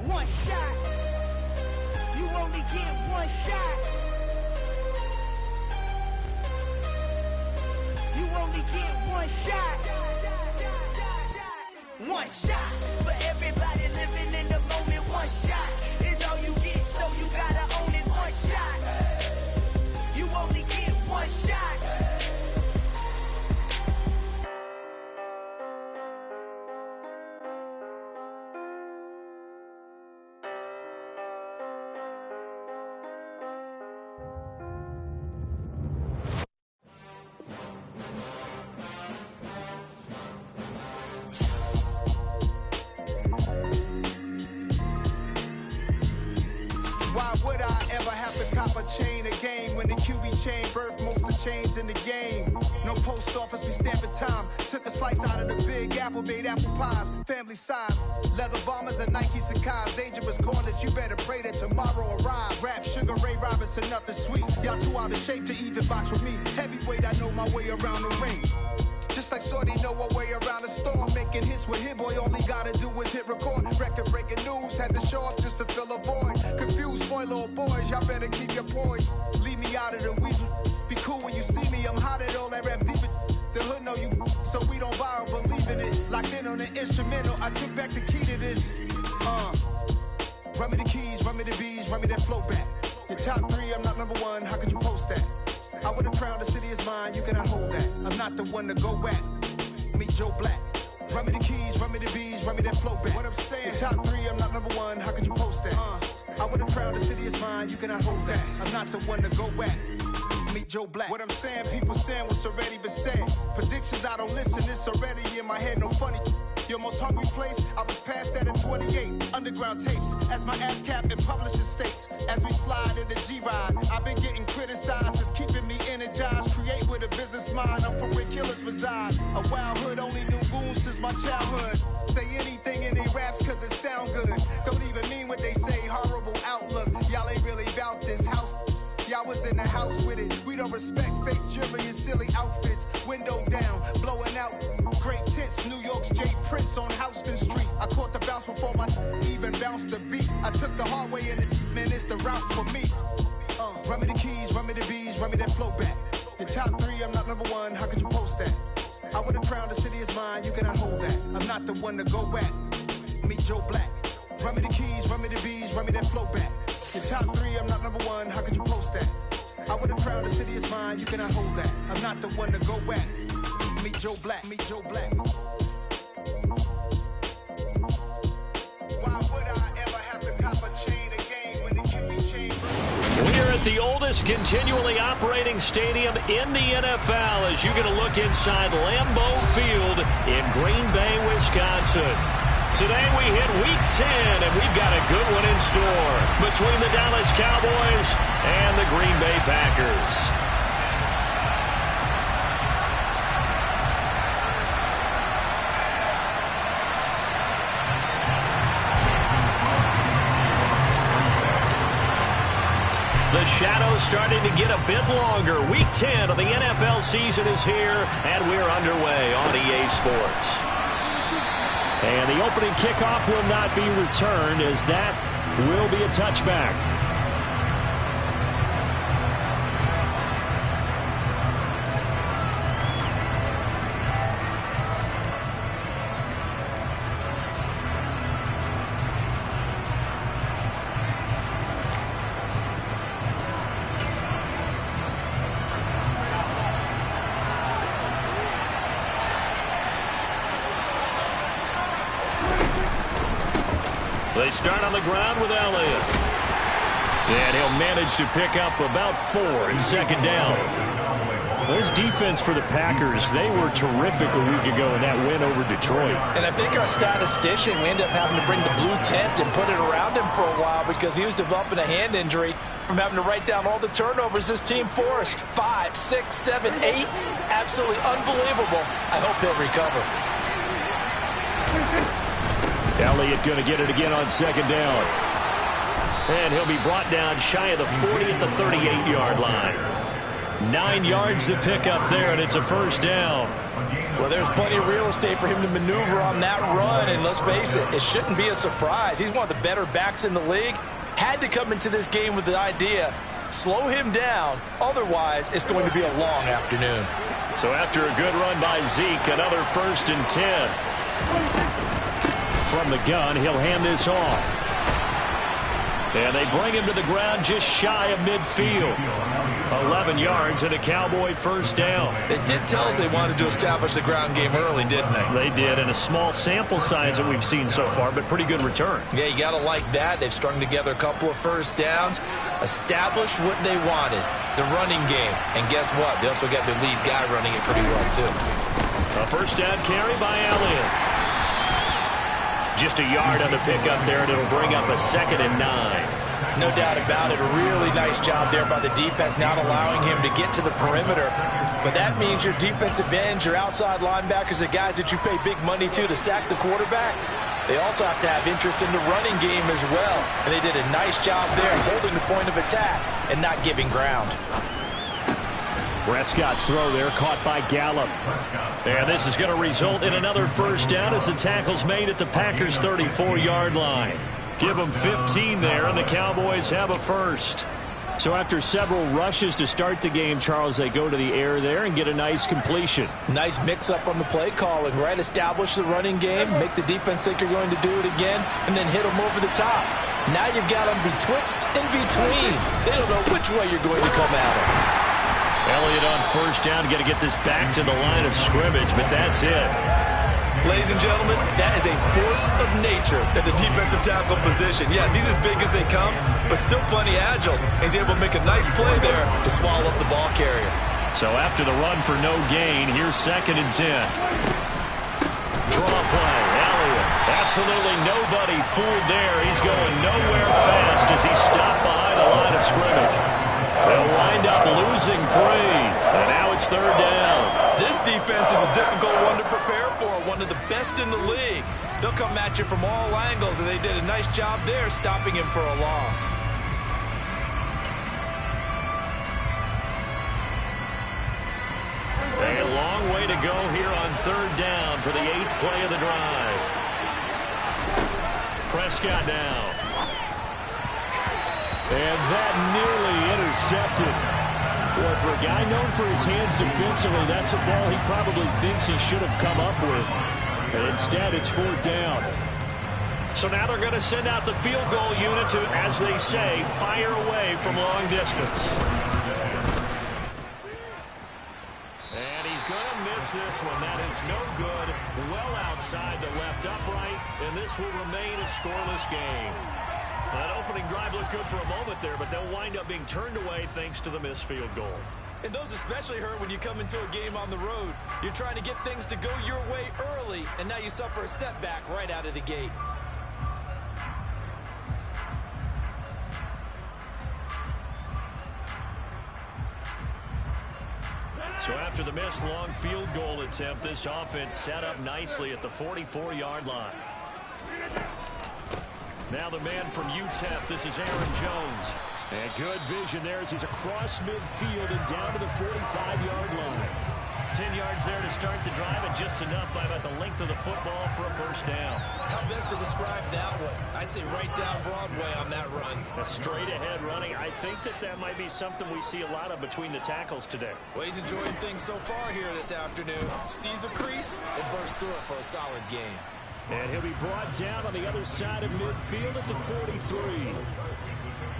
one shot. You only get one shot. You only get one shot. One shot for everybody living in the moment. One shot is all you get, so you gotta own it. One shot. You only get one shot. Why would I ever have to cop a chain again when the QB chain birthed most of the chains in the game? No post office, we stamping time. Took a slice out of the big apple, made apple pies, family size. Leather bombers and Nike Sacai's. Dangerous corners, you better pray that tomorrow arrives. Rap, Sugar Ray Robinson, nothing sweet. Y'all too out of shape to even box with me. Heavyweight, I know my way around the ring. Just like Shorty know her way around the storm. Making hits with Hit Boy, all he gotta do is hit record. Record breaking news, had to show up just to fill a void. Confused boy, little boys, y'all better keep your poise. Leave me out of the weasel. Be cool when you see me, I'm hot at all that rap deep. The hood know you, so we don't borrow, believe in it. Locked in on the instrumental, I took back the key to this. Run me the keys, run me the bees, run me that flow back. Your top three, I'm not number one, how could you post that? I would have crowned the city is mine, you cannot hold that. I'm not the one to go at. Meet Joe Black. Run me the keys, run me the bees, run me that flow back. What I'm saying, your top three, I'm not number one, how could you post that? I would have crowned the city is mine, you cannot hold that. I'm not the one to go at. Meet Joe Black. What I'm saying, people saying what's already been said. Predictions, I don't listen, it's already in my head, no funny. Your most hungry place, I was past that at 28. Underground tapes, as my ass cap in publishing states. As we slide in the G-Ride, I've been getting criticized, it's keeping me energized. Create with a business mind, I'm from where killers reside. A wild hood, only knew goons since my childhood. Say anything in they raps cause it sound good. Don't even mean what they say, horrible outlook. Y'all ain't really about this house. Y'all was in the house with it. We don't respect fake jewelry and silly outfits. Window down, blowing out. Great tits, New York's J. Prince on Houston Street. I caught the bounce before my even bounced the beat. I took the hard way in it, man, it's the route for me. Run me the keys, run me the bees, run me that flow back. Your top three, I'm not number one, how could you post that? I would have crowned the city is mine, you cannot hold that. I'm not the one to go at. Meet Joe Black. Run me the keys, run me the bees, run me that flow back. Your top three, I'm not number one, how could you post that? I would have crowned the city is mine, you cannot hold that. I'm not the one to go at. Meet Joe Black, meet Joe Black. Why would I ever have to cop a chain again when the QB chain? We're at the oldest continually operating stadium in the NFL as you get a look inside Lambeau Field in Green Bay, Wisconsin. Today we hit Week 10, and we've got a good one in store between the Dallas Cowboys and the Green Bay Packers. The shadow's starting to get a bit longer. Week 10 of the NFL season is here, and we're underway on EA Sports. And the opening kickoff will not be returned, as that will be a touchback. They start on the ground with Elliott. And he'll manage to pick up about 4 in second down. This defense for the Packers, they were terrific a week ago in that win over Detroit. And I think our statistician, we ended up having to bring the blue tent and put it around him for a while because he was developing a hand injury from having to write down all the turnovers this team forced. 5, 6, 7, 8. Absolutely unbelievable. I hope he'll recover. Elliott going to get it again on second down. And he'll be brought down shy of the 40 at the 38-yard line. 9 yards to pick up there, and it's a first down. Well, there's plenty of real estate for him to maneuver on that run, and let's face it, it shouldn't be a surprise. He's one of the better backs in the league. Had to come into this game with the idea, slow him down, otherwise it's going to be a long afternoon. So after a good run by Zeke, another 1st and 10. From the gun, he'll hand this off. And they bring him to the ground just shy of midfield. 11 yards and a Cowboy 1st down. It did tell us they wanted to establish the ground game early, didn't they? They did, and a small sample size that we've seen so far, but pretty good return. Yeah, you got to like that. They've strung together a couple of 1st downs, established what they wanted, the running game. And guess what? They also got their lead guy running it pretty well, too. A 1st down carry by Elliott. Just a yard on the pickup there, and it'll bring up a 2nd and 9. No doubt about it. A really nice job there by the defense, not allowing him to get to the perimeter. But that means your defensive ends, your outside linebackers, the guys that you pay big money to sack the quarterback, they also have to have interest in the running game as well. And they did a nice job there holding the point of attack and not giving ground. Prescott's throw there caught by Gallup. And this is going to result in another 1st down as the tackle's made at the Packers' 34-yard line. Give them 15 there, and the Cowboys have a 1st. So after several rushes to start the game, Charles, they go to the air there and get a nice completion. Nice mix-up on the play calling, right? Establish the running game, make the defense think you're going to do it again, and then hit them over the top. Now you've got them betwixt and between. They don't know which way you're going to come at them. Elliott on 1st down, got to get this back to the line of scrimmage, but that's it. Ladies and gentlemen, that is a force of nature at the defensive tackle position. Yes, he's as big as they come, but still plenty agile. He's able to make a nice play there to swallow up the ball carrier. So after the run for no gain, here's 2nd and 10. Draw play, Elliott. Absolutely nobody fooled there. He's going nowhere fast as he's stopped behind the line of scrimmage. They'll wind up losing 3, and now it's 3rd down. This defense is a difficult one to prepare for, one of the best in the league. They'll come at you from all angles, and they did a nice job there stopping him for a loss. A long way to go here on 3rd down for the 8th play of the drive. Prescott now. And that nearly intercepted. Boy, for a guy known for his hands defensively, that's a ball he probably thinks he should have come up with. And instead, it's 4th down. So now they're going to send out the field goal unit to, as they say, fire away from long distance. And he's going to miss this one. That is no good. Well outside the left upright, and this will remain a scoreless game. That opening drive looked good for a moment there, but they'll wind up being turned away thanks to the missed field goal. And those especially hurt when you come into a game on the road. You're trying to get things to go your way early, and now you suffer a setback right out of the gate. So after the missed long field goal attempt, this offense set up nicely at the 44-yard line. Now the man from UTEP, this is Aaron Jones. And good vision there as he's across midfield and down to the 45-yard line. 10 yards there to start the drive, and just enough by about the length of the football for a 1st down. How best to describe that one? I'd say right down Broadway on that run. A straight-ahead running. I think that might be something we see a lot of between the tackles today. Well, he's enjoying things so far here this afternoon. Sees a crease and bursts through it for a solid game. And he'll be brought down on the other side of midfield at the 43.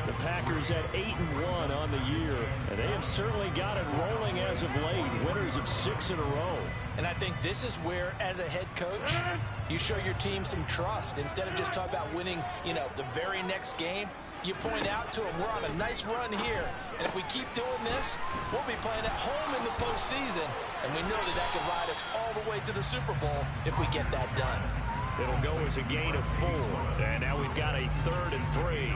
The Packers at 8-1 on the year, and they have certainly got it rolling as of late. Winners of 6 in a row. And I think this is where, as a head coach, you show your team some trust. Instead of just talking about winning, the very next game, you point out to them, we're on a nice run here, and if we keep doing this, we'll be playing at home in the postseason, and we know that could ride us all the way to the Super Bowl if we get that done. It'll go as a gain of 4, and now we've got a 3rd and 3.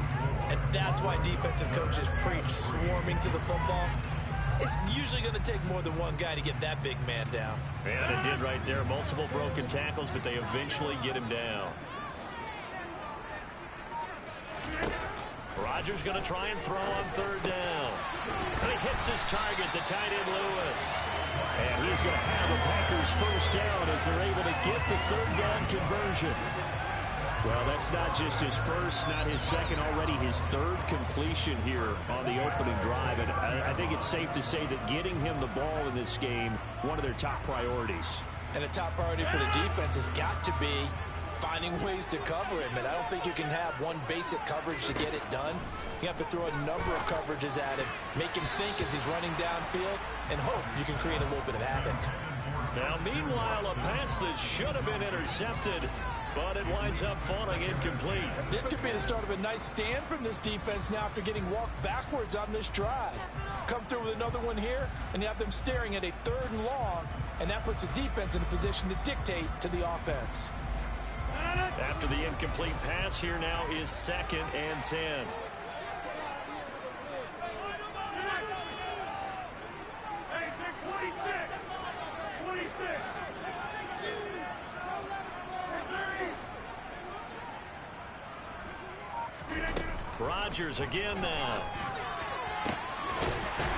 And that's why defensive coaches preach swarming to the football. It's usually going to take more than one guy to get that big man down. And it did right there. Multiple broken tackles, but they eventually get him down. Rodgers going to try and throw on third down. And he hits his target, the tight end Lewis. And he's going to have a Packers first down as they're able to get the third down conversion. Well, that's not just his first, not his second, already his third completion here on the opening drive. And I think it's safe to say that getting him the ball in this game, one of their top priorities. And a top priority for the defense has got to be finding ways to cover him. And I don't think you can have one basic coverage to get it done. You have to throw a number of coverages at him, make him think as he's running downfield, and hope you can create a little bit of havoc. Now, meanwhile, a pass that should have been intercepted, but it winds up falling incomplete. This could be the start of a nice stand from this defense now after getting walked backwards on this drive. Come through with another one here, and you have them staring at a 3rd and long, and that puts the defense in a position to dictate to the offense. After the incomplete pass, here now is 2nd and 10. Rodgers again now.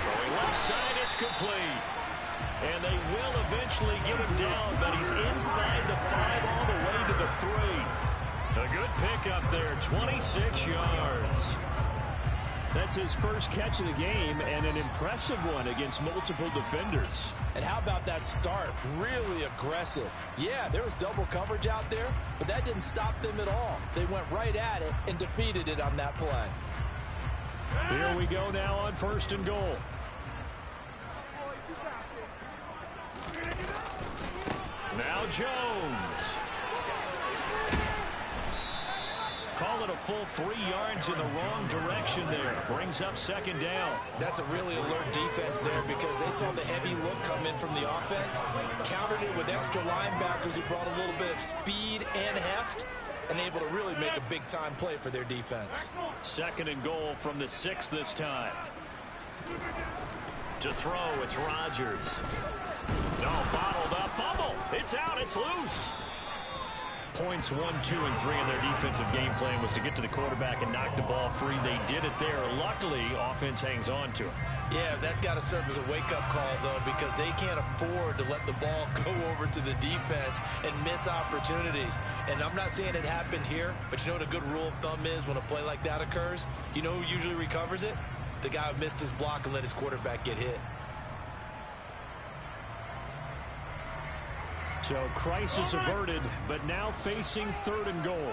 Throwing left side, it's complete. And they will eventually get him down, but he's inside the 5 all the way to the 3. A good pickup there, 26 yards. That's his first catch of the game, and an impressive one against multiple defenders. And how about that start? Really aggressive. Yeah, there was double coverage out there, but that didn't stop them at all. They went right at it and defeated it on that play. Here we go now on 1st and goal. Now Jones. Call it a full 3 yards in the wrong direction there. Brings up 2nd down. That's a really alert defense there because they saw the heavy look come in from the offense, countered it with extra linebackers who brought a little bit of speed and heft, and able to really make a big-time play for their defense. 2nd and goal from the 6 this time. To throw, it's Rodgers. No, bottled up, fumble. It's out, it's loose. Points 1, 2, and 3 in their defensive game plan was to get to the quarterback and knock the ball free. They did it there. Luckily, offense hangs on to it. Yeah, that's got to serve as a wake-up call, though, because they can't afford to let the ball go over to the defense and miss opportunities. And I'm not saying it happened here, but you know what a good rule of thumb is when a play like that occurs? You know who usually recovers it? The guy who missed his block and let his quarterback get hit. So crisis averted, but now facing 3rd and goal.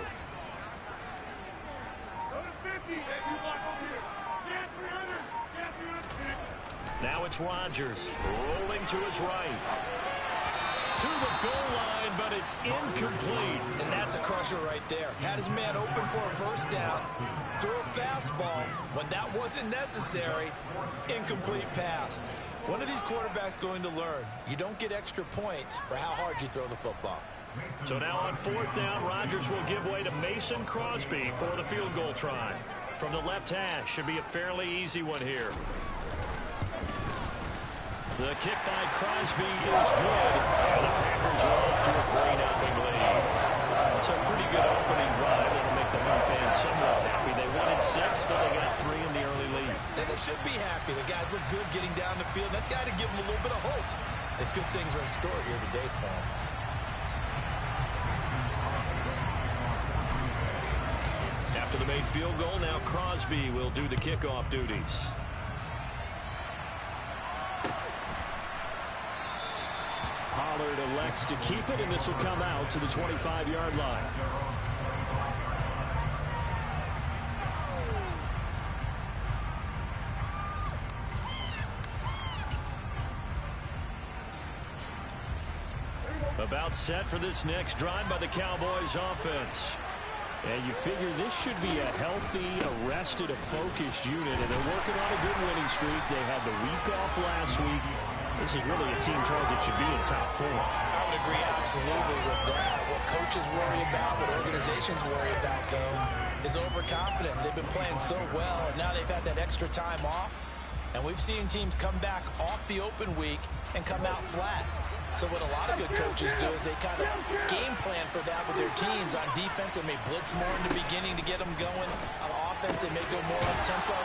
Now it's Rodgers rolling to his right. To the goal line, but it's incomplete. And that's a crusher right there. Had his man open for a 1st down. Throw a fastball when that wasn't necessary. Incomplete pass. When are these quarterbacks going to learn? You don't get extra points for how hard you throw the football. So now on 4th down, Rodgers will give way to Mason Crosby for the field goal try. From the left hash, should be a fairly easy one here. The kick by Crosby is good, and the Packers are off to a 3-0 lead. It's a pretty good opening drive that'll make the home fans somewhat happy. They wanted 6, but they got 3 in the early lead. And they should be happy. The guys look good getting down the field. That's got to give them a little bit of hope that good things are in store here today for them. After the made field goal, now Crosby will do the kickoff duties. Pollard elects to keep it, and this will come out to the 25-yard line. About set for this next drive by the Cowboys offense. And you figure this should be a healthy, arrested, a focused unit, and they're working on a good winning streak. They had the week off last week. This is really a team, Charles, that should be in top 4. I would agree absolutely with that. What coaches worry about, what organizations worry about, though, is overconfidence. They've been playing so well, and now they've had that extra time off. And we've seen teams come back off the open week and come out flat. So what a lot of good coaches do is they kind of game plan for that with their teams. On defense, they may blitz more in the beginning to get them going. On offense, they may go more up-tempo.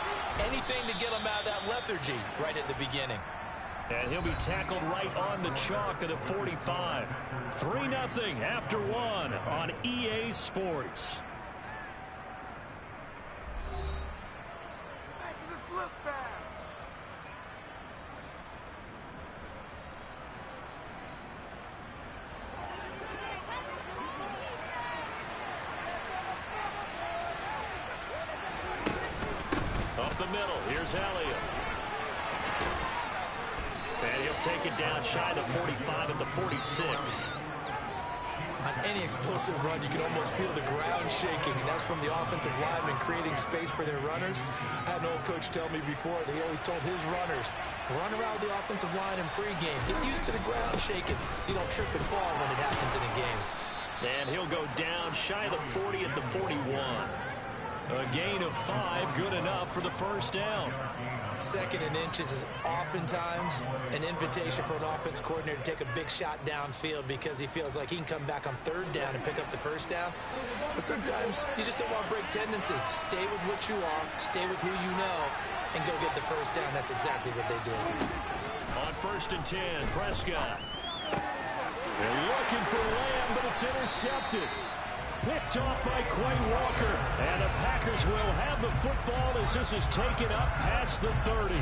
Anything to get them out of that lethargy right at the beginning. And he'll be tackled right on the chalk of the 45. 3-0 after one on EA Sports. Making the slip back. Up the middle, here's Elliott. And he'll take it down shy of the 45 at the 46. On any explosive run, you can almost feel the ground shaking, and that's from the offensive linemen creating space for their runners. I had an old coach tell me before, he always told his runners, run around the offensive line in pregame. Get used to the ground shaking so you don't trip and fall when it happens in a game. And he'll go down shy of the 40 at the 41. A gain of 5, good enough for the first down. Second and inches is oftentimes an invitation for an offense coordinator to take a big shot downfield because he feels like he can come back on third down and pick up the first down. But sometimes you just don't want to break tendency. Stay with what you are, stay with who you know, and go get the first down. That's exactly what they did. On 1st and 10, Prescott. They're looking for Lamb, but it's intercepted. Picked off by Quay Walker. And the Packers will have the football as this is taken up past the 30.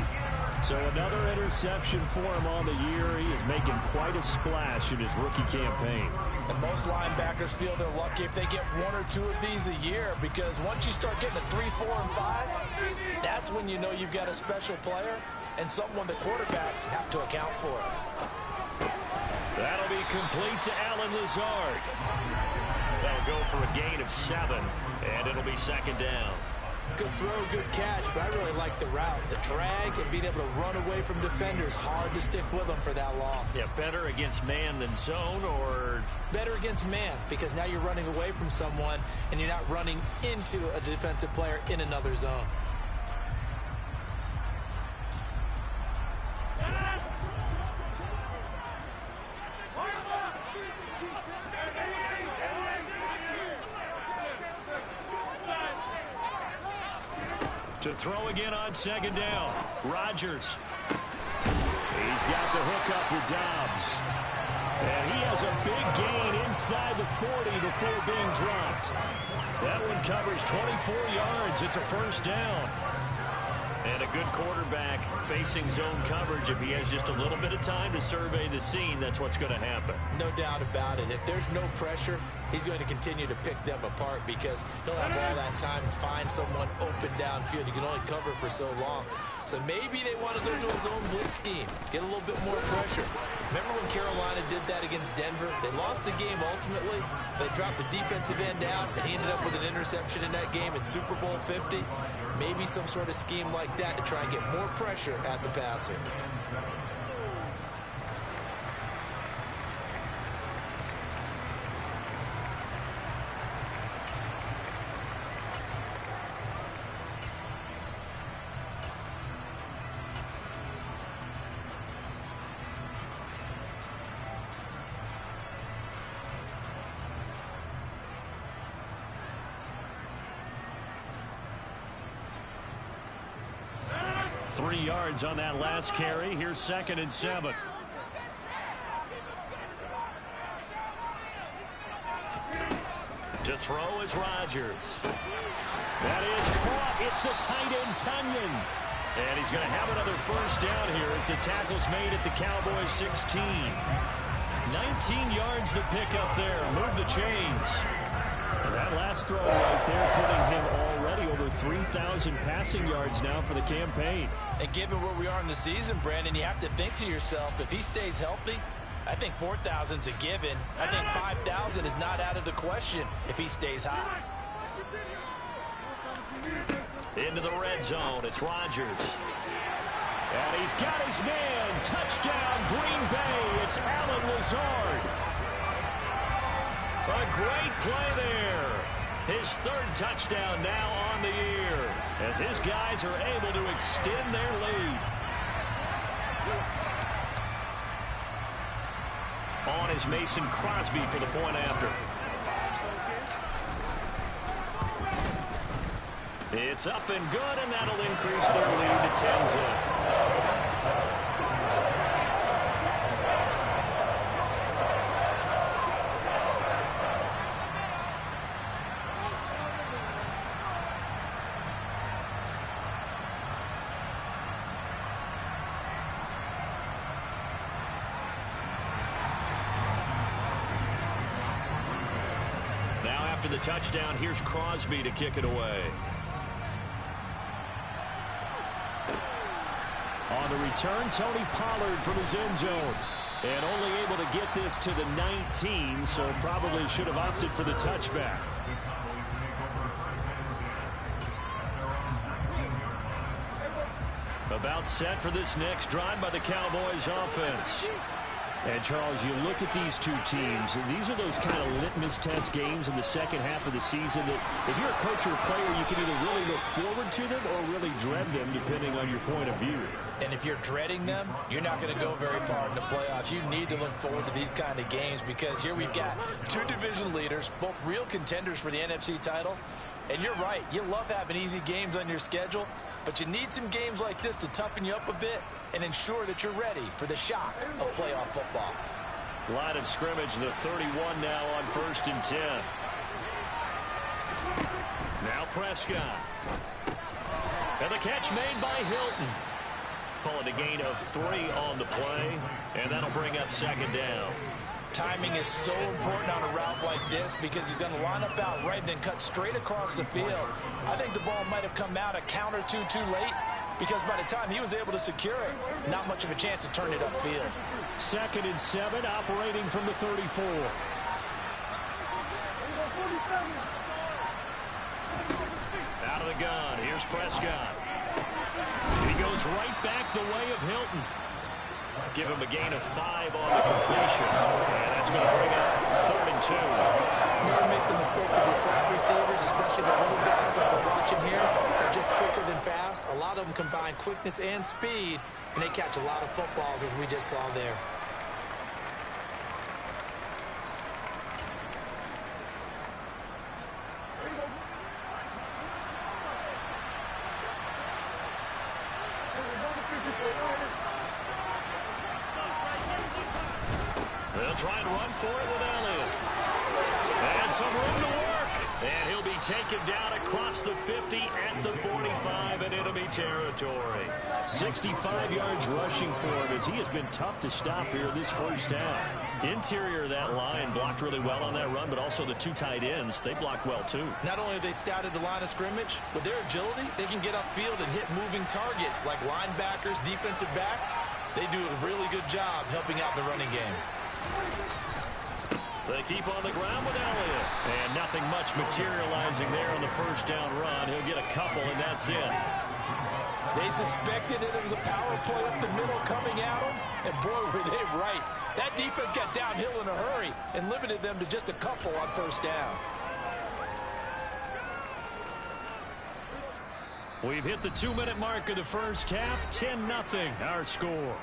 So another interception for him on the year. He is making quite a splash in his rookie campaign. And most linebackers feel they're lucky if they get 1 or 2 of these a year, because once you start getting a 3, 4, and 5, that's when you know you've got a special player and someone the quarterbacks have to account for. That'll be complete to Allen Lazard. That'll go for a gain of 7, and it'll be 2nd down. Good throw, good catch, but I really like the route. The drag and being able to run away from defenders, hard to stick with them for that long. Yeah, better against man than zone, or? Better against man, because now you're running away from someone and you're not running into a defensive player in another zone. To throw again on 2nd down. Rodgers. He's got the hook up with Dobbs. And he has a big gain inside the 40 before being dropped. That one covers 24 yards. It's a 1st down. And a good quarterback facing zone coverage. If he has just a little bit of time to survey the scene, that's what's going to happen. No doubt about it. If there's no pressure, he's going to continue to pick them apart because he'll have all that time to find someone open downfield. You can only cover for so long. So maybe they want to go to a zone blitz scheme, get a little bit more pressure. Remember when Carolina did that against Denver? They lost the game ultimately. They dropped the defensive end out, and he ended up with an interception in that game in Super Bowl 50. Maybe some sort of scheme like that to try and get more pressure at the passer. Three yards on that last carry. Here's 2nd and 7. To throw is Rodgers. That is caught. It's the tight end, Tunyon. And he's going to have another 1st down here as the tackle's made at the Cowboys 16. 19 yards to pick up there. Move the chains. And that last throw right there putting him already over 3,000 passing yards now for the campaign. And given where we are in the season, Brandon, you have to think to yourself, if he stays healthy, I think 4,000's a given. I think 5,000 is not out of the question if he stays high. Into the red zone, it's Rodgers. And he's got his man. Touchdown, Green Bay. It's Allen Lazard. A great play there. His 3rd touchdown now on the year as his guys are able to extend their lead. On is Mason Crosby for the point after. It's up and good, and that'll increase their lead to 10-zip. After the touchdown, here's Crosby to kick it away. On the return, Tony Pollard from his end zone. And only able to get this to the 19, so probably should have opted for the touchback. About set for this next drive by the Cowboys offense. And, Charles, you look at these two teams, and these are those kind of litmus test games in the second half of the season that if you're a coach or a player, you can either really look forward to them or really dread them, depending on your point of view. And if you're dreading them, you're not going to go very far in the playoffs. You need to look forward to these kind of games because here we've got two division leaders, both real contenders for the NFC title. And you're right, you love having easy games on your schedule, but you need some games like this to toughen you up a bit and ensure that you're ready for the shock of playoff football. Line of scrimmage, the 31 now on 1st and 10. Now Prescott. And the catch made by Hilton. Call it a gain of 3 on the play, and that'll bring up 2nd down. Timing is so important on a route like this because he's going to line up out right and then cut straight across the field. I think the ball might have come out a count or two too late because by the time he was able to secure it, not much of a chance to turn it upfield. 2nd and 7, operating from the 34. Out of the gun, here's Prescott. He goes right back the way of Hilton. Give him a gain of 5 on the completion. And that's going to bring up 3rd and 2. Never make the mistake with the slot receivers, especially the little guys that we're watching here. They're just quicker than fast. A lot of them combine quickness and speed, and they catch a lot of footballs, as we just saw there. They'll try and run for it with Elliott. And some room to work. And he'll be taken down across the 50 at the 45 in enemy territory. 65 yards rushing for him as he has been tough to stop here this first half. Interior of that line blocked really well on that run, but also the 2 tight ends, they blocked well too. Not only have they scouted the line of scrimmage, with their agility, they can get upfield and hit moving targets like linebackers, defensive backs. They do a really good job helping out the running game. They keep on the ground with Elliott. And nothing much materializing there on the first down run. He'll get a couple, and that's it. They suspected that it was a power play up the middle coming at them, and boy, were they right. That defense got downhill in a hurry and limited them to just a couple on first down. We've hit the 2-minute mark of the first half. 10-0 our score.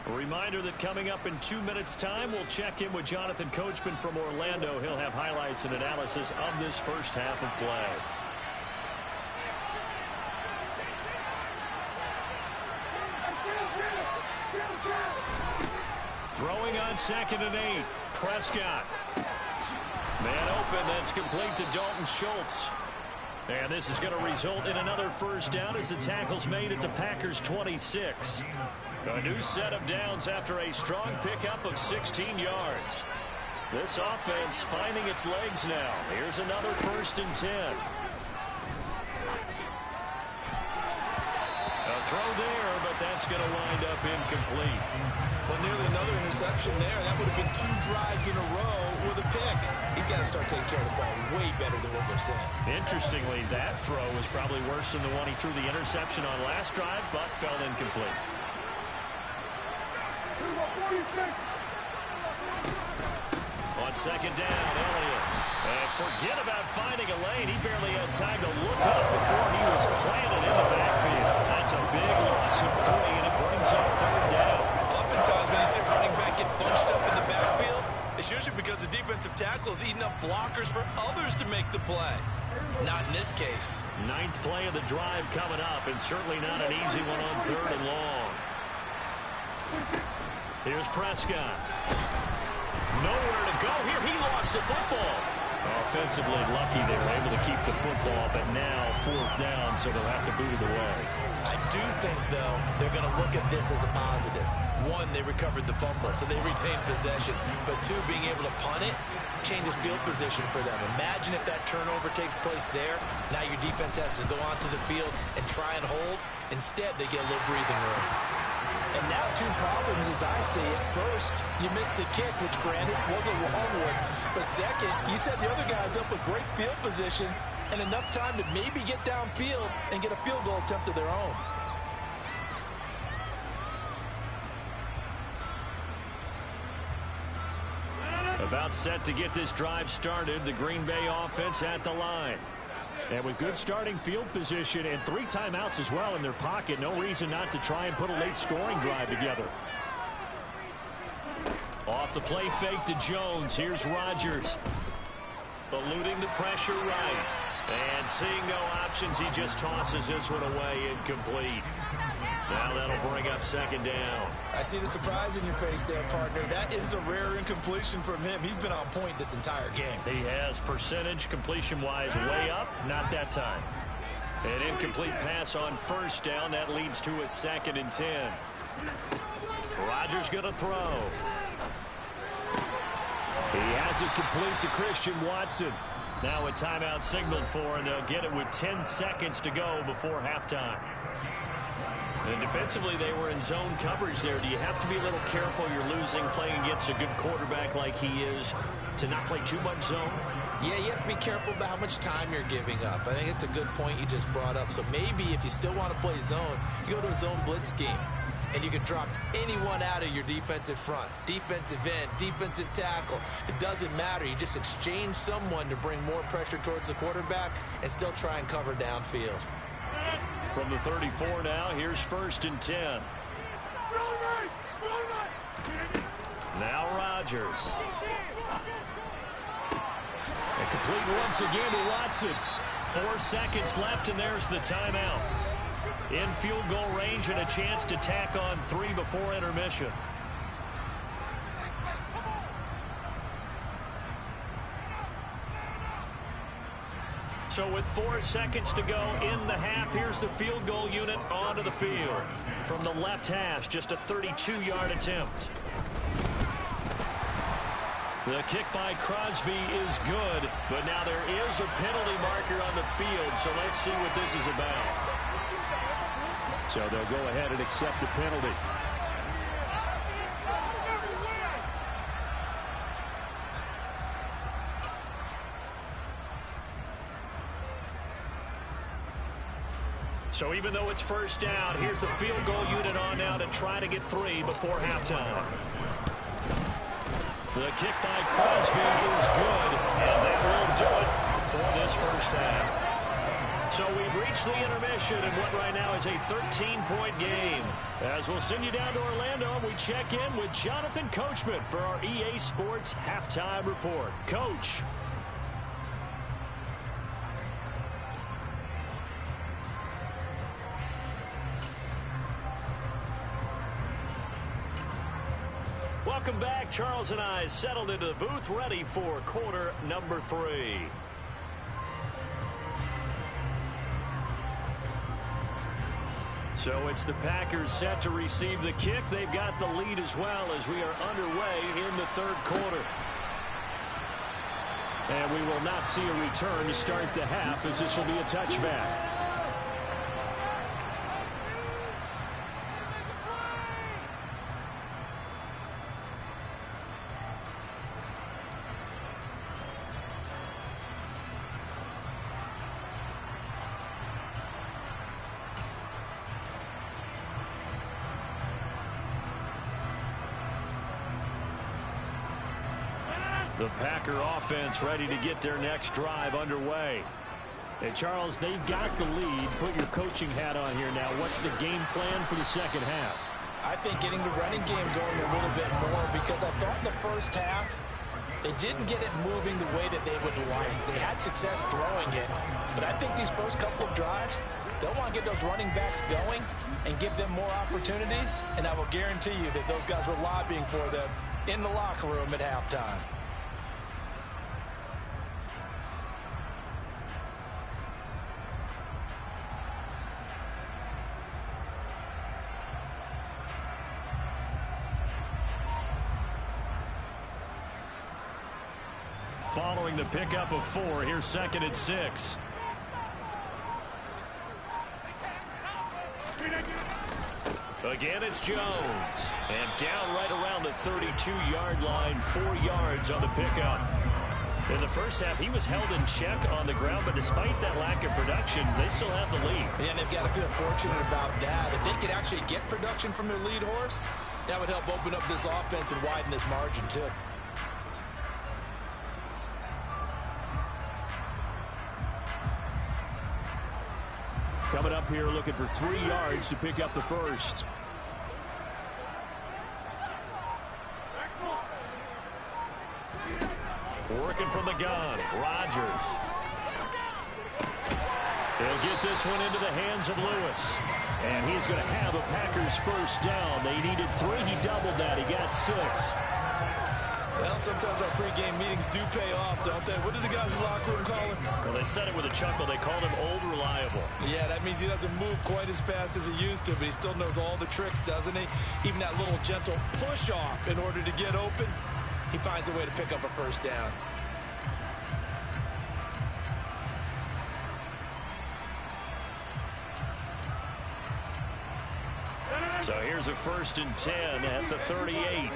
A reminder that coming up in 2 minutes' time, we'll check in with Jonathan Coachman from Orlando. He'll have highlights and analysis of this first half of play. Throwing on 2nd and 8. Prescott. Man open, that's complete to Dalton Schultz. And this is going to result in another first down as the tackle's made at the Packers' 26. A new set of downs after a strong pickup of 16 yards. This offense finding its legs now. Here's another 1st and 10. A throw there, but that's going to wind up incomplete. Well, nearly another interception there. That would have been 2 drives in a row with a pick. He's got to start taking care of the ball way better than what we're seeing. Interestingly, that throw was probably worse than the one he threw the interception on last drive, but fell incomplete. On 2nd down, Elliott. And forget about finding a lane. He barely had time to look up before he was planted in the backfield. That's a big loss of 3, and it brings especially because the defensive tackle is eating up blockers for others to make the play. Not in this case. 9th play of the drive coming up, and certainly not an easy one on 3rd and long. Here's Prescott. Nowhere to go here. He lost the football. Offensively lucky they were able to keep the football, but now 4th down, so they'll have to boot it away. I do think, though, they're going to look at this as a positive. 1, they recovered the fumble, so they retained possession. But 2, being able to punt it changes field position for them. Imagine if that turnover takes place there. Now your defense has to go onto the field and try and hold. Instead, they get a little breathing room. And now 2 problems as I see it. First, you missed the kick, which granted was a long one. But second, you set the other guys up with great field position and enough time to maybe get downfield and get a field goal attempt of their own. About set to get this drive started, the Green Bay offense at the line. And with good starting field position and 3 timeouts as well in their pocket, no reason not to try and put a late scoring drive together. Off the play fake to Jones. Here's Rodgers. Eluding the pressure right. And seeing no options, he just tosses this one away, incomplete. Now that'll bring up 2nd down. I see the surprise in your face there, partner. That is a rare incompletion from him. He's been on point this entire game. He has percentage completion-wise way up, not that time. An incomplete pass on 1st down. That leads to a 2nd and 10. Rodgers going to throw. He has it complete to Christian Watson. Now a timeout signaled for, and they'll get it with 10 seconds to go before halftime. And defensively, they were in zone coverage there. Do you have to be a little careful? You're losing, playing against a good quarterback like he is, to not play too much zone? Yeah, you have to be careful about how much time you're giving up. I think it's a good point you just brought up. So maybe if you still want to play zone, you go to a zone blitz scheme. And you can drop anyone out of your defensive front. Defensive end, defensive tackle. It doesn't matter. You just exchange someone to bring more pressure towards the quarterback and still try and cover downfield. From the 34 now, here's 1st and 10. Now Rodgers. And complete once again to Watson. 4 seconds left, and there's the timeout. In field goal range and a chance to tack on 3 before intermission. So with 4 seconds to go in the half, here's the field goal unit onto the field. From the left hash, just a 32-yard attempt. The kick by Crosby is good, but now there is a penalty marker on the field, so let's see what this is about. So they'll go ahead and accept the penalty. So even though it's 1st down, here's the field goal unit on now to try to get 3 before halftime. The kick by Crosby is good, and that will do it for this 1st half. So we've reached the intermission in what right now is a 13-point game. As we'll send you down to Orlando, and we check in with Jonathan Coachman for our EA Sports Halftime Report. Coach. Welcome back. Charles and I settled into the booth, ready for quarter number 3. So it's the Packers set to receive the kick. They've got the lead as well as we are underway in the 3rd quarter. And we will not see a return to start the half, as this will be a touchback. The Packer offense ready to get their next drive underway. And Charles, they've got the lead. Put your coaching hat on here now. What's the game plan for the 2nd half? I think getting the running game going a little bit more, because I thought in the 1st half They didn't get it moving the way that they would like. They had success throwing it, but I think these first couple of drives, they'll want to get those running backs going and give them more opportunities, and I will guarantee you that those guys were lobbying for them in the locker room at halftime. Following the pickup of 4, here's 2nd and 6. Again, it's Jones. And down right around the 32-yard line, 4 yards on the pickup. In the first half, he was held in check on the ground, but despite that lack of production, they still have the lead. And they've got to feel fortunate about that. If they could actually get production from their lead horse, that would help open up this offense and widen this margin, too. Coming up here looking for 3 yards to pick up the first. Working from the gun, Rodgers. They'll get this one into the hands of Lewis. And he's going to have a Packers first down. They needed 3. He doubled that. He got 6. Well, sometimes our pregame meetings do pay off, don't they? What do the guys in the locker room call him? Well, they said it with a chuckle. They called him Old Reliable. Yeah, that means he doesn't move quite as fast as he used to, but he still knows all the tricks, doesn't he? Even that little gentle push-off in order to get open, he finds a way to pick up a first down. So here's a 1st and 10 at the 38.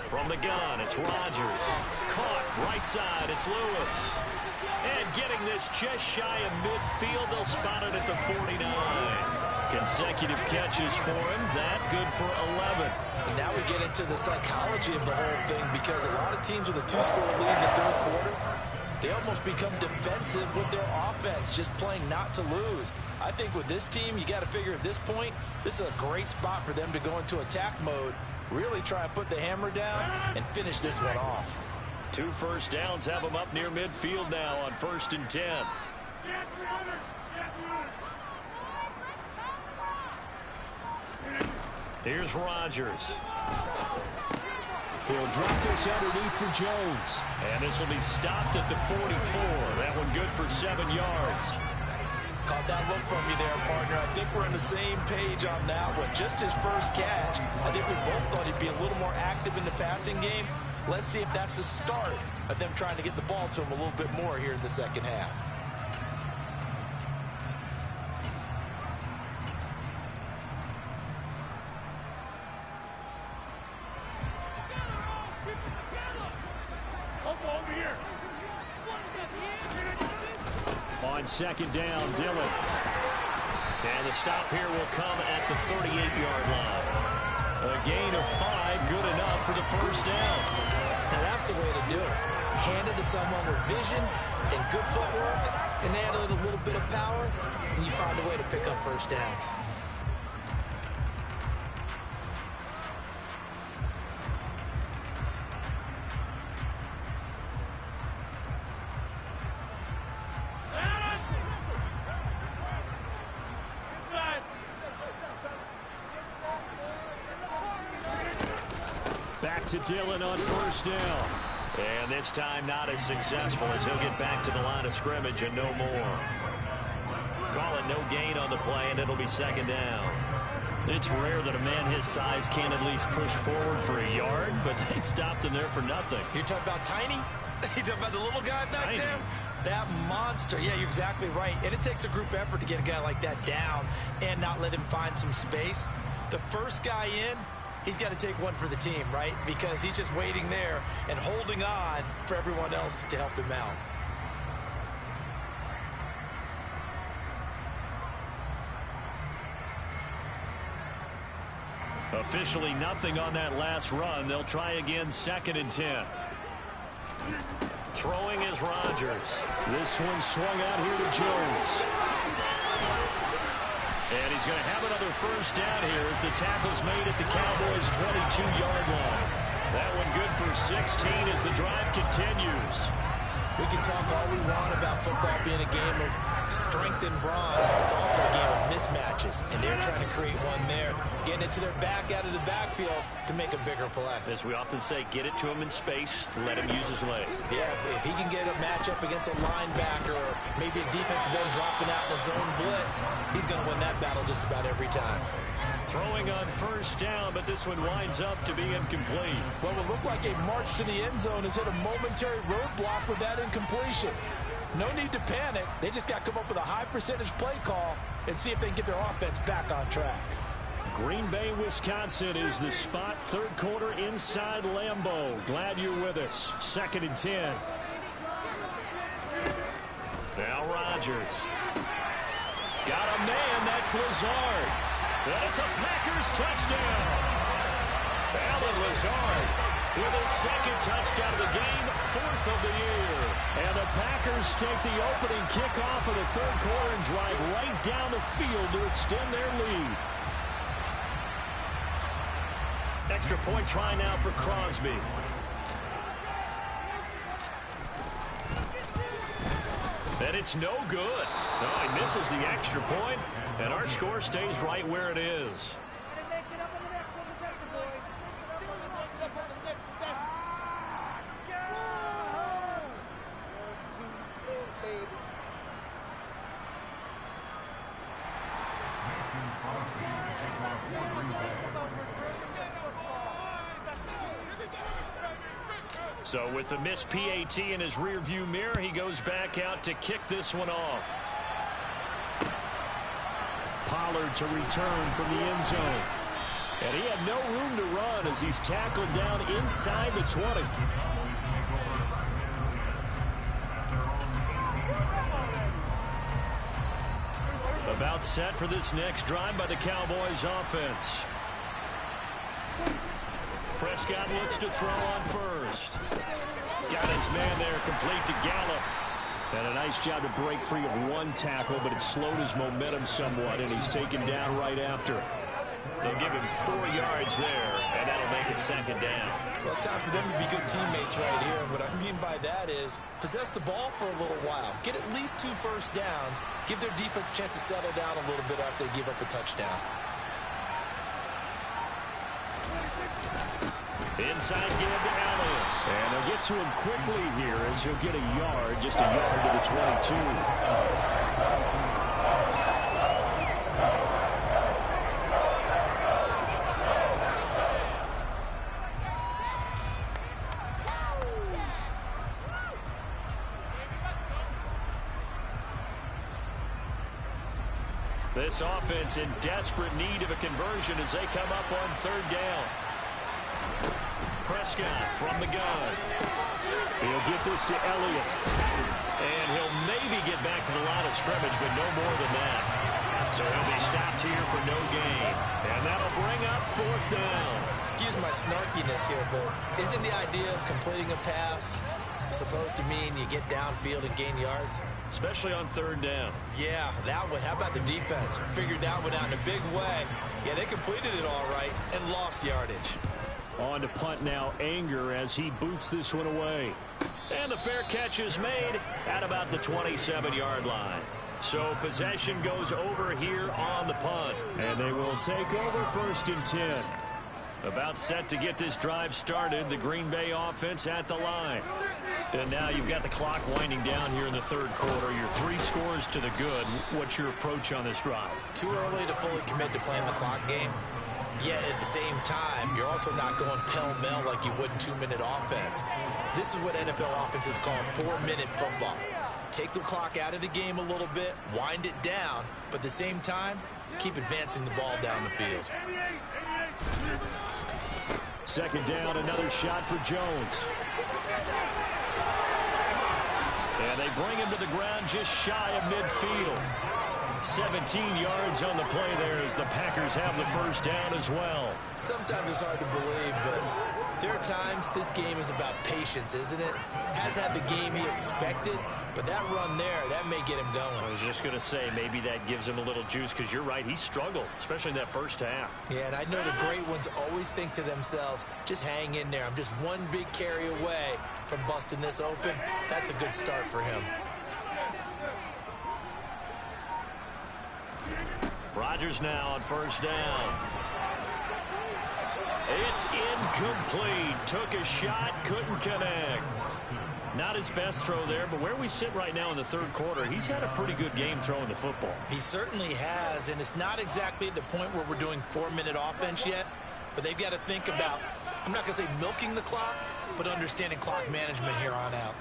From the gun, it's Rodgers. Caught right side, it's Lewis. And getting this just shy of midfield, they'll spot it at the 49. Consecutive catches for him. That good for 11. And now we get into the psychology of the whole thing, because a lot of teams with a 2-score lead in the third quarter, they almost become defensive with their offense, just playing not to lose. I think with this team, you got to figure at this point, this is a great spot for them to go into attack mode, really try and put the hammer down and finish this one off. 2 first downs have them up near midfield now on 1st and 10. Here's Rodgers. He'll drop this underneath for Jones. And this will be stopped at the 44. That one good for 7 yards. Caught that look from you there, partner. I think we're on the same page on that one. Just his first catch. I think we both thought he'd be a little more active in the passing game. Let's see if that's the start of them trying to get the ball to him a little bit more here in the second half. On 2nd down, Dillon. And the stop here will come at the 38-yard line. A gain of 5, good enough for the first down. Now that's the way to do it. Hand it to someone with vision and good footwork, and add a little bit of power, and you find a way to pick up first downs. Back to Dillon on 1st down. And this time not as successful, as he'll get back to the line of scrimmage and no more. Call it no gain on the play, and it'll be 2nd down. It's rare that a man his size can't at least push forward for a yard, but they stopped him there for nothing. You're talking about tiny? You're talking about the little guy back there? That monster. Yeah, you're exactly right. And it takes a group effort to get a guy like that down and not let him find some space. The first guy in, he's got to take one for the team, right? Because he's just waiting there and holding on for everyone else to help him out. Officially nothing on that last run. They'll try again 2nd and 10. Throwing is Rodgers. This one swung out here to Jones. And he's going to have another first down here as the tackle's made at the Cowboys' 22-yard line. That one good for 16 as the drive continues. We can talk all we want about football being a game of strength and brawn. It's also a game of mismatches, and they're trying to create one there, getting it to their back out of the backfield to make a bigger play. As we often say, get it to him in space, let him use his leg. Yeah, if he can get a matchup against a linebacker or maybe a defensive end dropping out in a zone blitz, he's going to win that battle just about every time. Throwing on first down, but this one winds up to be incomplete. Well, it looked like a march to the end zone has hit a momentary roadblock with that incompletion. No need to panic. They just got to come up with a high percentage play call and see if they can get their offense back on track. Green Bay, Wisconsin is the spot. Third quarter inside Lambeau. Glad you're with us. 2nd and 10. Now Rodgers. Got a man. That's Lazard. And it's a Packers touchdown. Allen Lazard with his 2nd touchdown of the game, 4th of the year. And the Packers take the opening kickoff of the third quarter and drive right down the field to extend their lead. Extra point try now for Crosby. And it's no good. No, he misses the extra point, and our score stays right where it is. So with the missed PAT in his rearview mirror, he goes back out to kick this one off. Pollard to return from the end zone. And he had no room to run as he's tackled down inside the 20. About set for this next drive by the Cowboys offense. Prescott looks to throw on first. Got his man there, complete to Gallup. And a nice job to break free of one tackle, but it slowed his momentum somewhat, and he's taken down right after. They'll give him 4 yards there, and that'll make it 2nd down. Well, it's time for them to be good teammates right here. And what I mean by that is possess the ball for a little while. Get at least 2 first downs. Give their defense a chance to settle down a little bit after they give up a touchdown. Inside give to Allen. And they'll get to him quickly here as he'll get a yard, just a yard to the 22. This offense in desperate need of a conversion as they come up on 3rd down. Prescott from the gun. He'll get this to Elliott. And he'll maybe get back to the line of scrimmage, but no more than that. So he'll be stopped here for no gain. And that'll bring up 4th down. Excuse my snarkiness here, but isn't the idea of completing a pass supposed to mean you get downfield and gain yards? Especially on 3rd down. Yeah, that one. How about the defense? Figured that one out in a big way. Yeah, they completed it all right and lost yardage. On to punt now, Anger, as he boots this one away. And the fair catch is made at about the 27-yard line. So possession goes over here on the punt. And they will take over 1st and 10. About set to get this drive started, the Green Bay offense at the line. And now you've got the clock winding down here in the 3rd quarter. You're 3 scores to the good. What's your approach on this drive? Too early to fully commit to playing the clock game. Yet at the same time, you're also not going pell-mell like you would in 2-minute offense. This is what NFL offenses call 4-minute football. Take the clock out of the game a little bit, wind it down, but at the same time, keep advancing the ball down the field. 2nd down, another shot for Jones. And they bring him to the ground just shy of midfield. 17 yards on the play there as the Packers have the 1st down as well. Sometimes it's hard to believe, but There are times this game is about patience, isn't it? Has had the game he expected, but that run there, that may get him going. I was just going to say, maybe that gives him a little juice, because you're right, he struggled, especially in that first half. Yeah, and I know the great ones always think to themselves, just hang in there. I'm just one big carry away from busting this open. That's a good start for him. Rodgers now on first down. It's incomplete. Took a shot, couldn't connect. Not his best throw there, but where we sit right now in the third quarter, he's had a pretty good game throwing the football. He certainly has, and it's not exactly at the point where we're doing 4-minute offense yet, but they've got to think about, I'm not going to say milking the clock, but understanding clock management here on out.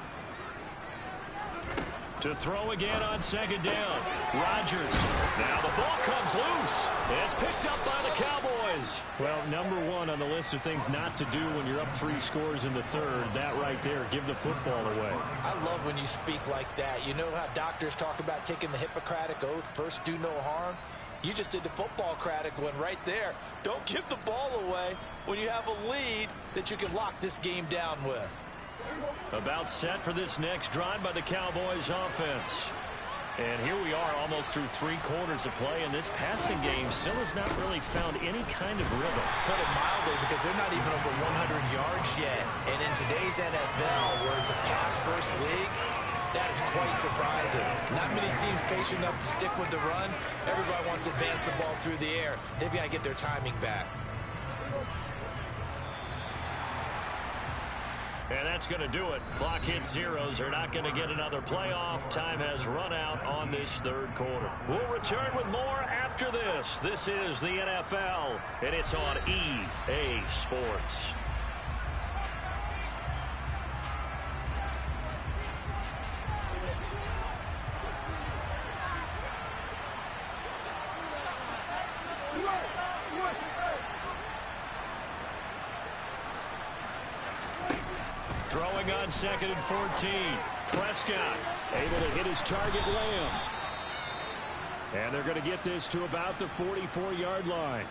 To throw again on second down. Rodgers. Now the ball comes loose. It's picked up by the Cowboys. Well, number one on the list of things not to do when you're up 3 scores in the third. That right there, give the football away. I love when you speak like that. You know how doctors talk about taking the Hippocratic Oath, first do no harm? You just did the football-cratic one right there. Don't give the ball away when you have a lead that you can lock this game down with. About set for this next drive by the Cowboys offense. And here we are almost through 3 quarters of play, and this passing game still has not really found any kind of rhythm. Put it mildly, because they're not even over 100 yards yet. And in today's NFL, where it's a pass-first league, that is quite surprising. Not many teams patient enough to stick with the run. Everybody wants to advance the ball through the air. They've got to get their timing back. And that's going to do it. Clock hits zeros. They're not going to get another playoff. Time has run out on this third quarter. We'll return with more after this. This is the NFL, and it's on EA Sports. Throwing on second and 14. Prescott able to hit his target, Lamb. And they're going to get this to about the 44-yard line.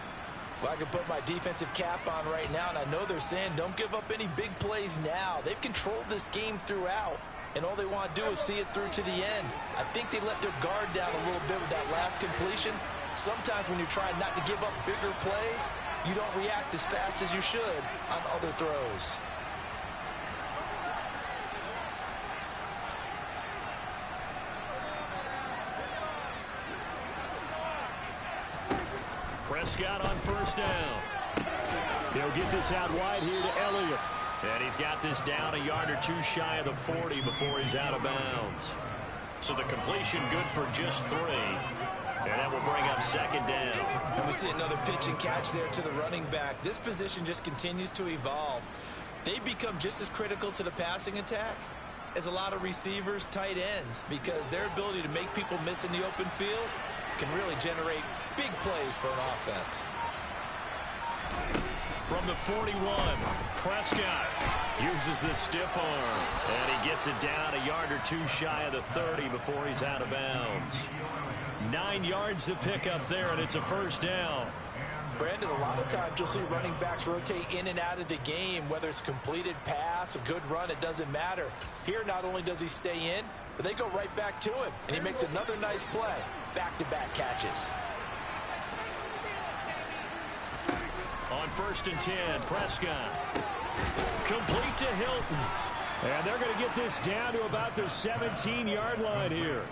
Well, I can put my defensive cap on right now, and I know they're saying don't give up any big plays now. They've controlled this game throughout, and all they want to do is see it through to the end. I think they let their guard down a little bit with that last completion. Sometimes when you're trying not to give up bigger plays, you don't react as fast as you should on other throws. Prescott on first down. He'll get this out wide here to Elliott. And he's got this down a yard or 2 shy of the 40 before he's out of bounds. So the completion good for just 3. And that will bring up second down. And we see another pitch and catch there to the running back. This position just continues to evolve. They become just as critical to the passing attack as a lot of receivers, tight ends, because their ability to make people miss in the open field can really generate big plays for an offense. From the 41, Prescott uses the stiff arm, and he gets it down a yard or 2 shy of the 30 before he's out of bounds. 9 yards to pick up there, and it's a first down. Brandon, a lot of times you'll see running backs rotate in and out of the game, whether it's completed pass, a good run, it doesn't matter. Here, not only does he stay in, but they go right back to him, and he makes another nice play. Back-to-back catches. On first and 10, Prescott. Complete to Hilton. And they're going to get this down to about the 17-yard line here.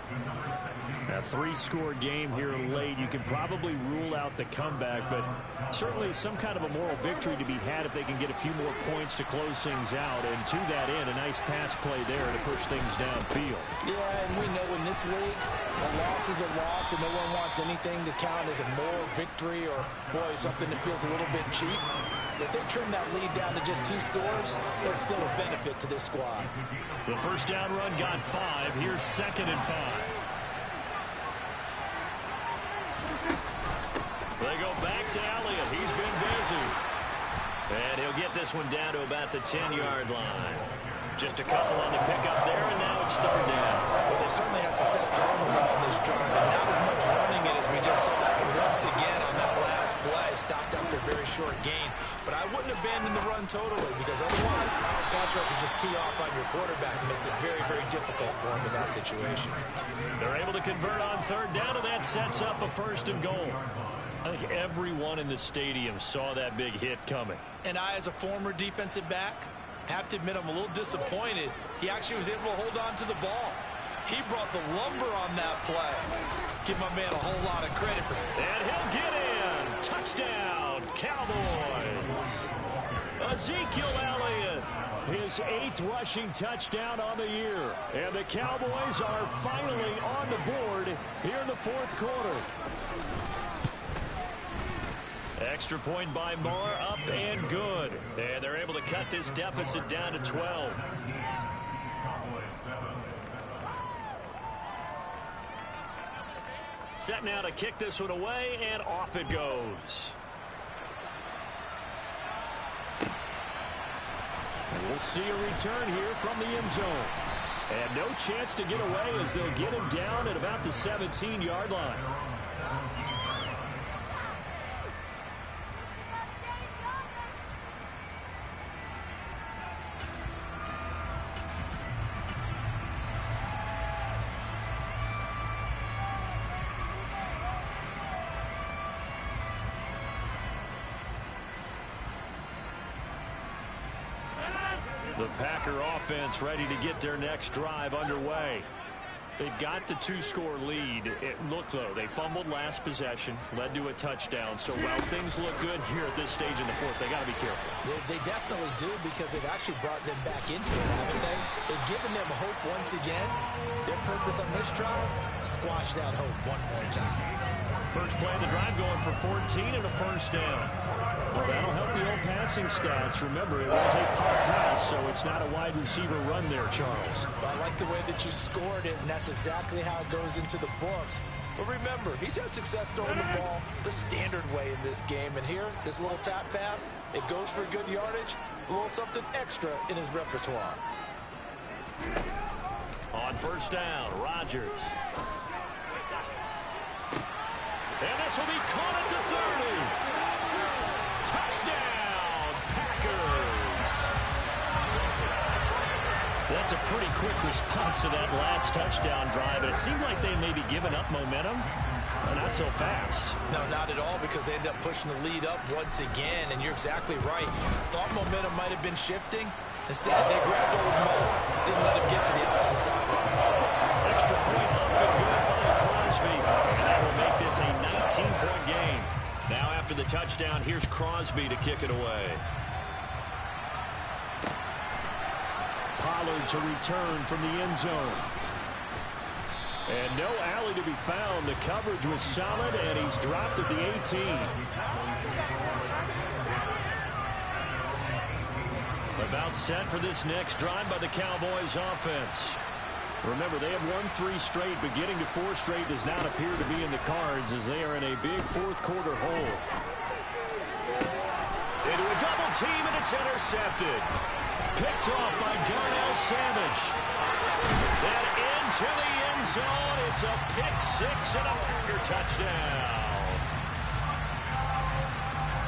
A 3-score game here late. You can probably rule out the comeback, but certainly some kind of a moral victory to be had if they can get a few more points to close things out. And to that end, a nice pass play there to push things downfield. Yeah, and we know in this league, a loss is a loss, and no one wants anything to count as a moral victory or, boy, something that feels a little bit cheap. If they trim that lead down to just 2 scores, that's still a benefit to this squad. The first down run got 5. Here's second and 5. They go back to Elliott. He's been busy. And he'll get this one down to about the 10-yard line. Just a couple on the pickup there, and now it's third down. Well, they certainly had success throwing the ball in this drive, and not as much running it as we just saw once again on that last last play, stopped after a very short gain. But I wouldn't abandon the run totally, because otherwise, pass rushers just tee off on your quarterback. It makes it very, very difficult for him in that situation. They're able to convert on third down, and that sets up a 1st and goal. I think everyone in the stadium saw that big hit coming. And I, as a former defensive back, have to admit I'm a little disappointed. He actually was able to hold on to the ball. He brought the lumber on that play. Give my man a whole lot of credit for that. And he'll get in. Touchdown, Cowboys. Ezekiel Elliott, his 8th rushing touchdown on the year. And the Cowboys are finally on the board here in the 4th quarter. Extra point by Moore, up and good. And they're able to cut this deficit down to 12. Set now to kick this one away, and off it goes. And we'll see a return here from the end zone. And no chance to get away as they'll get him down at about the 17-yard line. The Packer offense ready to get their next drive underway. They've got the 2-score lead. Look, though, they fumbled last possession, led to a touchdown. So while things look good here at this stage in the 4th, they got to be careful. They definitely do, because they've actually brought them back into it, haven't they? They've given them hope once again. Their purpose on this drive, squash that hope one more time. First play of the drive going for 14 and a 1st down. Well, that'll help the old passing stats. Remember, it was a pop pass, so it's not a wide receiver run there, Charles. I like the way that you scored it, and that's exactly how it goes into the books. But remember, he's had success throwing the ball the standard way in this game. And here, this little tap pass, it goes for good yardage, a little something extra in his repertoire. On 1st down, Rodgers. And this will be caught at the 30. Touchdown, Packers. That's a pretty quick response to that last touchdown drive. It seemed like they may be giving up momentum. Not so fast. No, not at all, because they end up pushing the lead up once again. And you're exactly right. Thought momentum might have been shifting. Instead, they grabbed old Mo. Didn't let him get to the opposite side. Extra point up and good by Crosby. And that will make this a 19-point game. Now after the touchdown, here's Crosby to kick it away. Pollard to return from the end zone. And no alley to be found. The coverage was solid, and he's dropped at the 18. About set for this next drive by the Cowboys offense. Remember, they have won 3 straight, but getting to 4 straight does not appear to be in the cards as they are in a big 4th quarter hole. Into a double team, and it's intercepted. Picked off by Darnell Savage. Then into the end zone. It's a pick-6 and a Packer touchdown.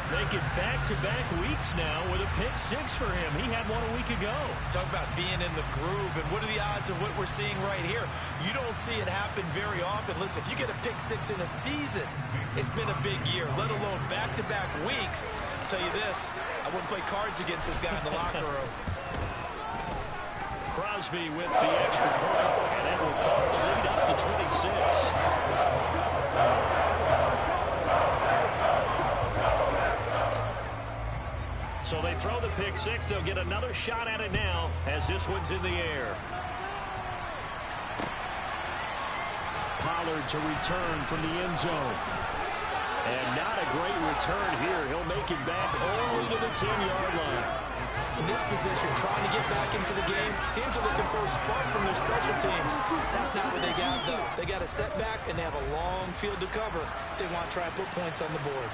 Make it back-to-back weeks now with a pick-6 for him. He had one a week ago. Talk about being in the groove, and what are the odds of what we're seeing right here? You don't see it happen very often. Listen, if you get a pick-6 in a season, it's been a big year, let alone back-to-back weeks. I'll tell you this, I wouldn't play cards against this guy in the locker room. Crosby with the extra point, and it will bump the lead up to 26. So they throw the pick-6. They'll get another shot at it now as this one's in the air. Pollard to return from the end zone. And not a great return here. He'll make it back only to the 10-yard line. In this position, trying to get back into the game, teams are looking for a spark from their special teams. That's not what they got, though. They got a setback, and they have a long field to cover if they want to try and put points on the board.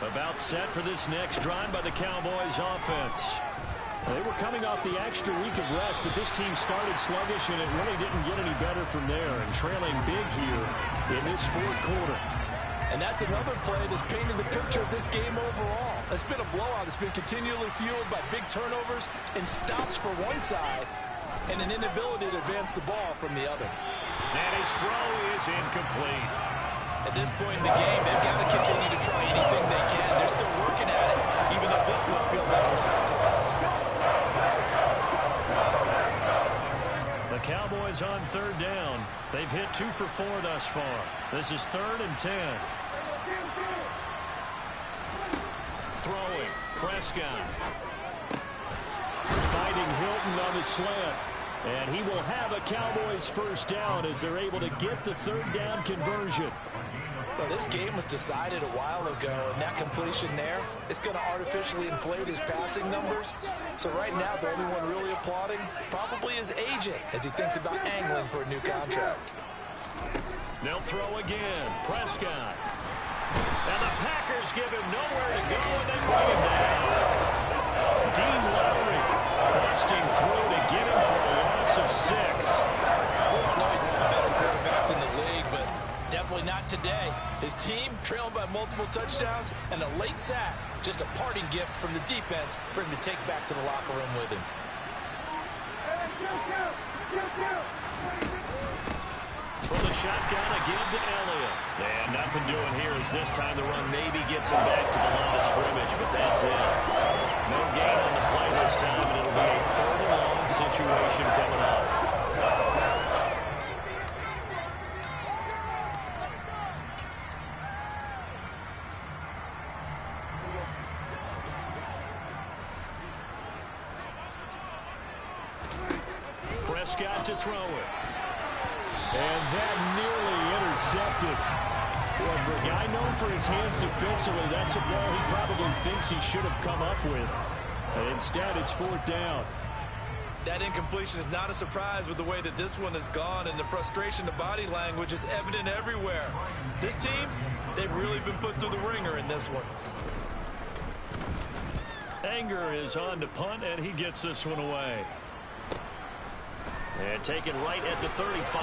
About set for this next drive by the Cowboys offense. They were coming off the extra week of rest, but this team started sluggish, and it really didn't get any better from there, and trailing big here in this 4th quarter. And that's another play that's painted the picture of this game overall. It's been a blowout. It's been continually fueled by big turnovers and stops for one side and an inability to advance the ball from the other. And his throw is incomplete. At this point in the game, they've got to continue to try anything they can. They're still working at it, even though this one feels like a lost cause. The Cowboys on third down. They've hit 2 for 4 thus far. This is 3rd and 10. Throwing. Prescott. Fighting Hilton on the slant. And he will have a Cowboys first down as they're able to get the third down conversion. Well, this game was decided a while ago, and that completion there is going to artificially inflate his passing numbers. So right now, the only one really applauding probably his agent as he thinks about angling for a new contract. They'll throw again. Prescott. And the Packers give him nowhere to go, and they bring him down. Dean Lowry busting through to get him for a loss of 6. We all know he's one of the better quarterbacks in the league, but definitely not today. His team trailing by multiple touchdowns and a late sack. Just a parting gift from the defense for him to take back to the locker room with him. From the shotgun again to Elliott. And nothing doing here as this time the run maybe gets him back to the line of scrimmage, but that's it. No gain on the play this time, and it'll be a 3rd and long situation coming up. Prescott to throw it. And that nearly intercepted. Well, for a guy known for his hands defensively, that's a ball he probably thinks he should have come up with. And instead, it's 4th down. That incompletion is not a surprise with the way that this one has gone, and the frustration, the body language is evident everywhere. This team, they've really been put through the ringer in this one. Anger is on to punt, and he gets this one away. And taken right at the 35.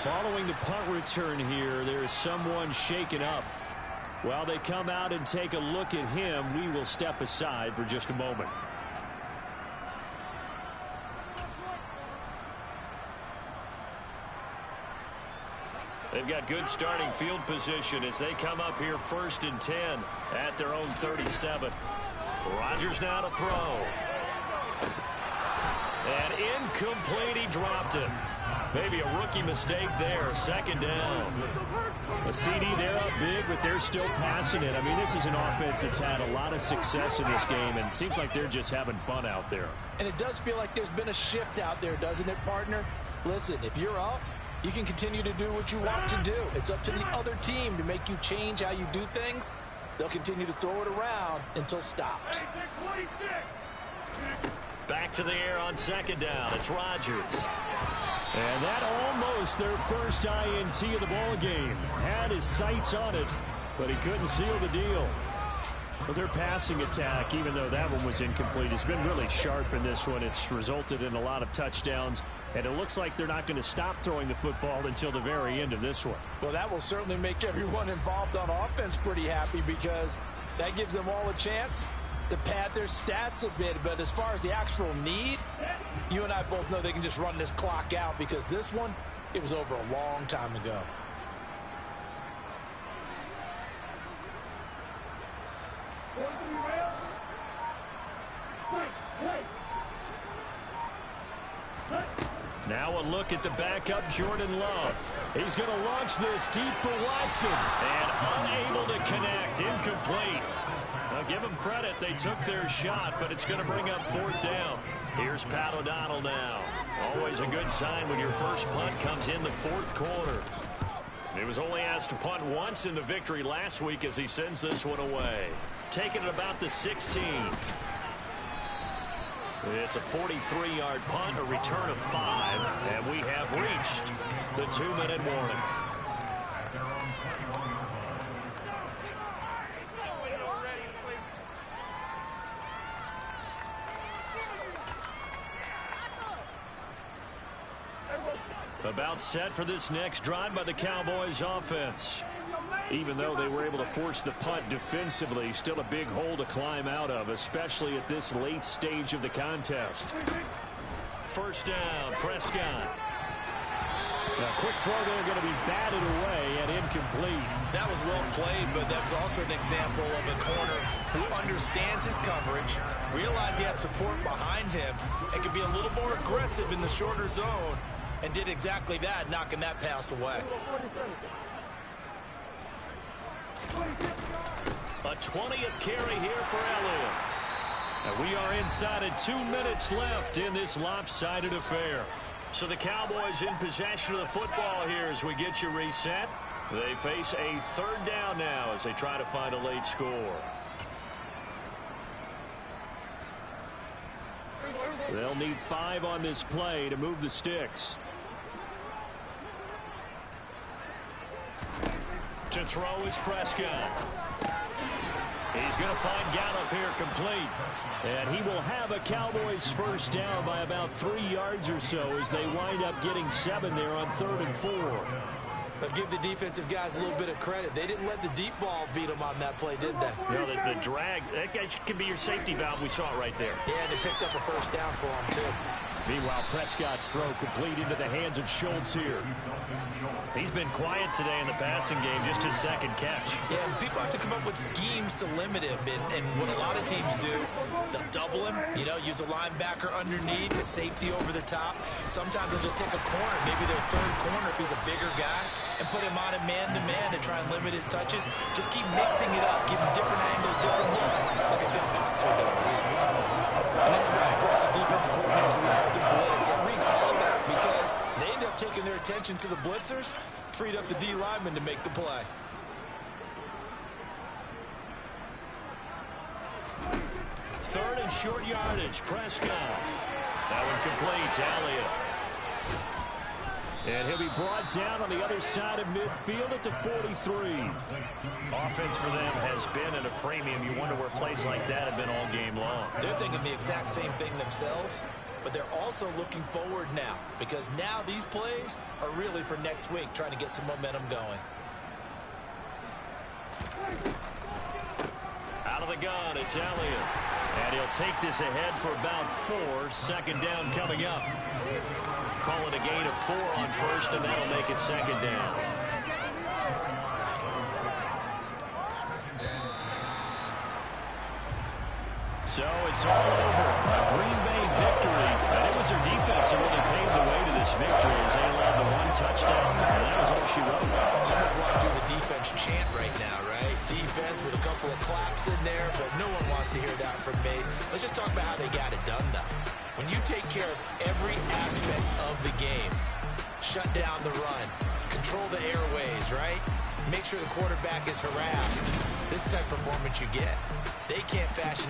Following the punt return here, there is someone shaken up. While they come out and take a look at him, we will step aside for just a moment. They've got good starting field position as they come up here 1st and 10 at their own 37. Rodgers now to throw. And incomplete, he dropped it. Maybe a rookie mistake there. 2nd down. A CD, they're up big, but they're still passing it. I mean, this is an offense that's had a lot of success in this game, and it seems like they're just having fun out there. And it does feel like there's been a shift out there, doesn't it, partner? Listen, if you're up, you can continue to do what you want to do. It's up to the other team to make you change how you do things. They'll continue to throw it around until stopped. Back to the air on 2nd down. It's Rodgers. And that almost their first INT of the ball game. Had his sights on it, but he couldn't seal the deal. But their passing attack, even though that one was incomplete, has been really sharp in this one. It's resulted in a lot of touchdowns, and it looks like they're not going to stop throwing the football until the very end of this one. Well, that will certainly make everyone involved on offense pretty happy because that gives them all a chance to pad their stats a bit. But as far as the actual need, you and I both know they can just run this clock out because this one, it was over a long time ago. Now a look at the backup, Jordan Love. He's going to launch this deep for Watson. And unable to connect. Incomplete. Now give them credit. They took their shot, but it's going to bring up 4th down. Here's Pat O'Donnell now. Always a good sign when your first punt comes in the 4th quarter. He was only asked to punt once in the victory last week as he sends this one away. Taking it about the 16. It's a 43-yard punt, a return of 5, and we have reached the 2-minute warning. About set for this next drive by the Cowboys offense. Even though they were able to force the punt defensively, still a big hole to climb out of, especially at this late stage of the contest. First down, Prescott. Now, quick throw there going to be batted away and incomplete. That was well played, but that's also an example of a corner who understands his coverage, realized he had support behind him, and could be a little more aggressive in the shorter zone, and did exactly that, knocking that pass away. A 20th carry here for Elliott. And we are inside of 2 minutes left in this lopsided affair. So the Cowboys in possession of the football here as we get you reset. They face a third down now as they try to find a late score. They'll need 5 on this play to move the sticks. To throw is Prescott. He's going to find Gallup here complete. And he will have a Cowboys first down by about 3 yards or so as they wind up getting 7 there on 3rd and 4. But give the defensive guys a little bit of credit. They didn't let the deep ball beat them on that play, did they? No, the drag, that guy could be your safety valve. We saw it right there. Yeah, and they picked up a first down for him, too. Meanwhile, Prescott's throw complete into the hands of Schultz here. He's been quiet today in the passing game, just his second catch. Yeah, and people have to come up with schemes to limit him. And what a lot of teams do, they'll double him, use a linebacker underneath, a safety over the top. Sometimes they'll just take a corner, maybe their third corner if he's a bigger guy, and put him on a man-to-man to try and limit his touches. Just keep mixing it up, give him different angles, different looks, like a good boxer does. And that's why aggressive defensive coordinators love to blitz. It wreaks havoc because they end up taking their attention to the blitzers, freed up the D lineman to make the play. Third and short yardage, Prescott. That one complete to Elliott. And he'll be brought down on the other side of midfield at the 43. Offense for them has been at a premium. You wonder where plays like that have been all game long. They're thinking the exact same thing themselves, but they're also looking forward now because now these plays are really for next week, trying to get some momentum going. Out of the gun, it's Elliott. And he'll take this ahead for about 4. Second down coming up. Call it a gain of 4 on first, and that'll make it second down. So it's all over. A Green Bay victory. And it was their defense that really paved the way to this victory as they allowed the 1 touchdown. And that was all she wrote. You almost want to do the defense chant right now, right? Defense with a couple of claps in there, but no one wants to hear that from me. Let's just talk about how they got it done, though. When you take care of every aspect of the game, shut down the run, control the airways, right? Make sure the quarterback is harassed. This type of performance you get. They can't fashion